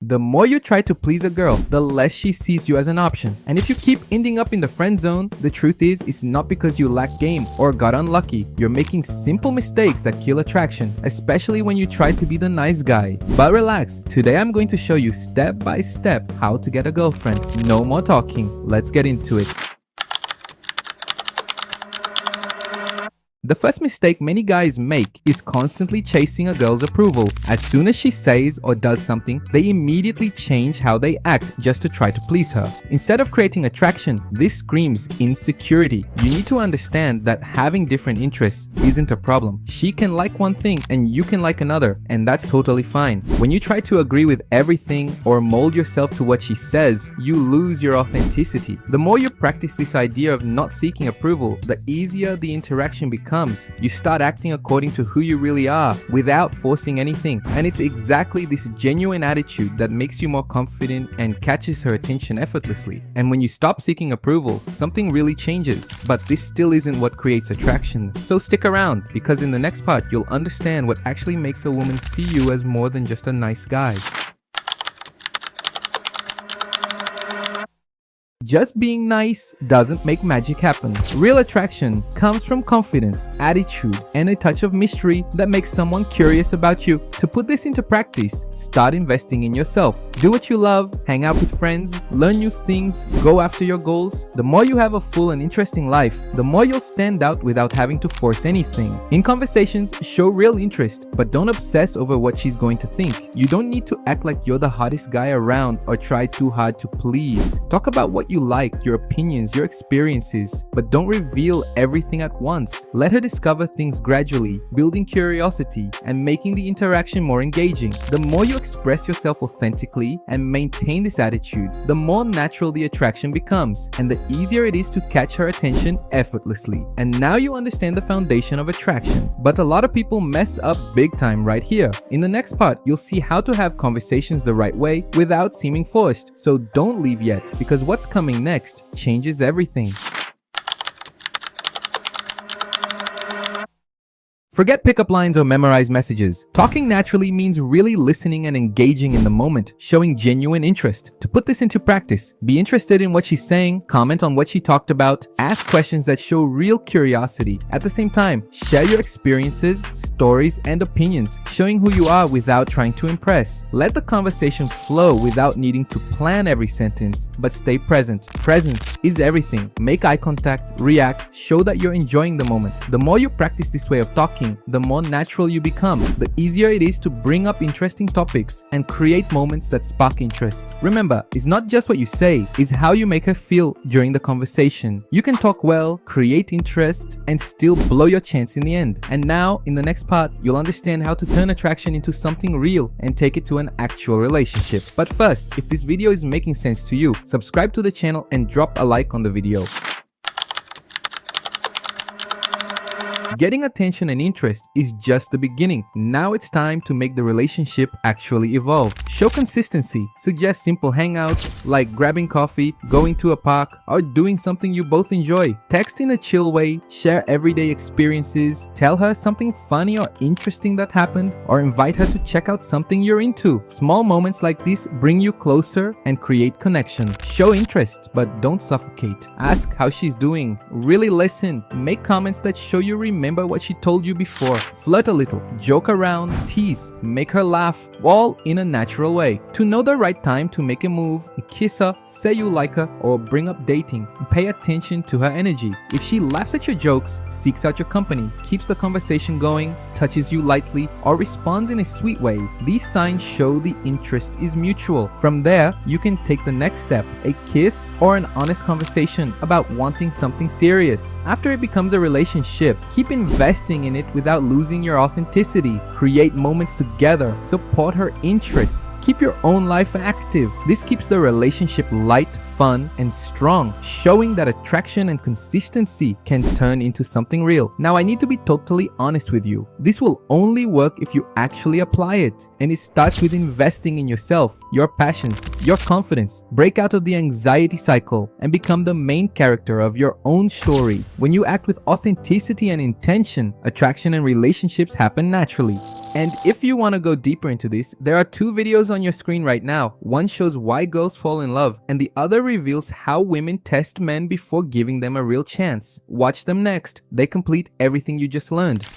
The more you try to please a girl, the less she sees you as an option. And if you keep ending up in the friend zone, the truth is it's not because you lack game or got unlucky. You're making simple mistakes that kill attraction, especially when you try to be the nice guy. But relax, today I'm going to show you step by step how to get a girlfriend. No more talking, let's get into it. The first mistake many guys make is constantly chasing a girl's approval. As soon as she says or does something, they immediately change how they act just to try to please her. Instead of creating attraction, this screams insecurity. You need to understand that having different interests isn't a problem. She can like one thing and you can like another, and that's totally fine. When you try to agree with everything or mold yourself to what she says, you lose your authenticity. The more you practice this idea of not seeking approval, the easier the interaction becomes. You start acting according to who you really are without forcing anything. And it's exactly this genuine attitude that makes you more confident and catches her attention effortlessly. And when you stop seeking approval, something really changes. But this still isn't what creates attraction. So stick around, because in the next part, you'll understand what actually makes a woman see you as more than just a nice guy. Just being nice doesn't make magic happen. Real attraction comes from confidence, attitude, and a touch of mystery that makes someone curious about you. To put this into practice, start investing in yourself. Do what you love, hang out with friends, learn new things, go after your goals. The more you have a full and interesting life, the more you'll stand out without having to force anything. In conversations, show real interest, but don't obsess over what she's going to think. You don't need to act like you're the hottest guy around or try too hard to please. Talk about what you like, your opinions, your experiences, but don't reveal everything at once. Let her discover things gradually, building curiosity and making the interaction more engaging. The more you express yourself authentically and maintain this attitude, the more natural the attraction becomes, and the easier it is to catch her attention effortlessly. And now you understand the foundation of attraction. But a lot of people mess up big time right here. In the next part, you'll see how to have conversations the right way without seeming forced. So don't leave yet, because what's coming next changes everything. Forget pickup lines or memorized messages. Talking naturally means really listening and engaging in the moment, showing genuine interest. To put this into practice, be interested in what she's saying, comment on what she talked about, ask questions that show real curiosity. At the same time, share your experiences, stories, and opinions, showing who you are without trying to impress. Let the conversation flow without needing to plan every sentence, but stay present. Presence is everything. Make eye contact, react, show that you're enjoying the moment. The more you practice this way of talking, the more natural you become, the easier it is to bring up interesting topics and create moments that spark interest. Remember, it's not just what you say, it's how you make her feel during the conversation. You can talk well, create interest, and still blow your chance in the end. And now, in the next part, you'll understand how to turn attraction into something real and take it to an actual relationship. But first, if this video is making sense to you, subscribe to the channel and drop a like on the video. Getting attention and interest is just the beginning. Now it's time to make the relationship actually evolve. Show consistency. Suggest simple hangouts like grabbing coffee, going to a park, or doing something you both enjoy. Text in a chill way, share everyday experiences, tell her something funny or interesting that happened, or invite her to check out something you're into. Small moments like this bring you closer and create connection. Show interest, but don't suffocate. Ask how she's doing. Really listen. Make comments that show you remember what she told you before. Flirt a little, joke around, tease, make her laugh, all in a natural way. To know the right time to make a move, kiss her, say you like her, or bring up dating, pay attention to her energy. If she laughs at your jokes, seeks out your company, keeps the conversation going, touches you lightly, or responds in a sweet way, these signs show the interest is mutual. From there, you can take the next step, a kiss or an honest conversation about wanting something serious. After it becomes a relationship, keep investing in it without losing your authenticity. Create moments together, support her interests, keep your own life active. This keeps the relationship light, fun, and strong, showing that attraction and consistency can turn into something real. Now, I need to be totally honest with you. This will only work if you actually apply it, and it starts with investing in yourself, your passions, your confidence. Break out of the anxiety cycle and become the main character of your own story. When you act with authenticity and integrity, attention, attraction and relationships happen naturally. And if you want to go deeper into this, there are 2 videos on your screen right now. One shows why girls fall in love, and the other reveals how women test men before giving them a real chance. Watch them next. They complete everything you just learned.